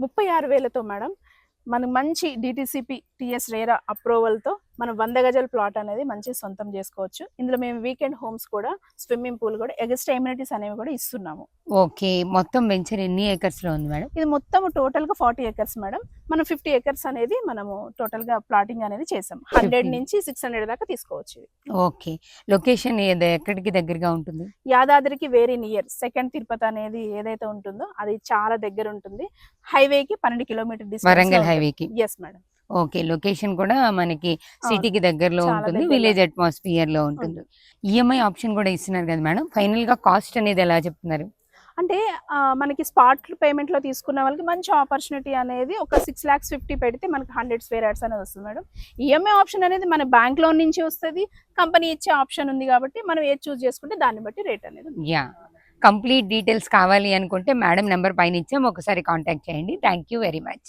36,000తో madam మనకు మంచి DTCP TS RERA అప్రూవల్తో మనం 100 గజాల ప్లాట్ అనేది మంచి సొంతం చేసుకోవచ్చు. ఇందులో మేము వీకెండ్ హోమ్స్ కూడా, స్విమ్మింగ్ పూల్ కూడా, ఎక్స్ట్రా ఎమ్యూనిటీస్ అనేవి కూడా ఇస్తున్నాము. ఓకే. మొత్తం వెంచర్ ఎన్ని ఏకర్స్ లో ఉంది మేడం? ఇది మొత్తం టోటల్ గా 40 ఏకర్స్ మేడం. మనం 50 ఏకర్స్ అనేది మనము టోటల్ గా ప్లాటింగ్ అనేది చేసాం. 100 నుంచి 600 దాకా తీసుకోవచ్చు. ఓకే. లొకేషన్ ఎక్కడికి దగ్గరగా ఉంటుంది? యాదాద్రికి వెరీ నియర్. సెకండ్ తిరుపతి అనేది ఏదైతే ఉంటుందో అది చాలా దగ్గర ఉంటుంది. హైవేకి 12 కిలోమీటర్ డిస్టెన్స్. వరంగల్ హైవేకి. Yes madam. ఓకే. లొకేషన్ కూడా మనకి సిటీకి దగ్గరలో చాలా ఉంటుంది, దగ్గరలో. విలేజ్ అట్మాస్ఫియర్ లో ఉంటుంది. ఈఎంఐ ఆప్షన్ కూడా ఇస్తున్నారు కదా మేడం, ఫైనల్ గా కాస్ట్ అనేది ఎలా చెప్తున్నారు? అంటే మనకి స్పాట్ పేమెంట్ లో తీసుకున్న వాళ్ళకి మంచి ఆపర్చునిటీ అనేది ఒక 6,50,000 పెడితే మనకి 100 స్క్వేర్ యార్డ్స్ అనేది వస్తుంది మేడం. ఈఎంఐ ఆప్షన్ అనేది మన బ్యాంక్ లోన్ నుంచి వస్తుంది, కంపెనీ ఇచ్చే ఆప్షన్ ఉంది కాబట్టి మనం ఏది చూస్ చేసుకుంటే దాన్ని బట్టి రేట్ అనేది. యా, కంప్లీట్ డీటెయిల్స్ కావాలి అనుకుంటే మేడం నెంబర్ పైన ఇచ్చాం, ఒకసారి కాంటాక్ట్ చేయండి. Thank you very much.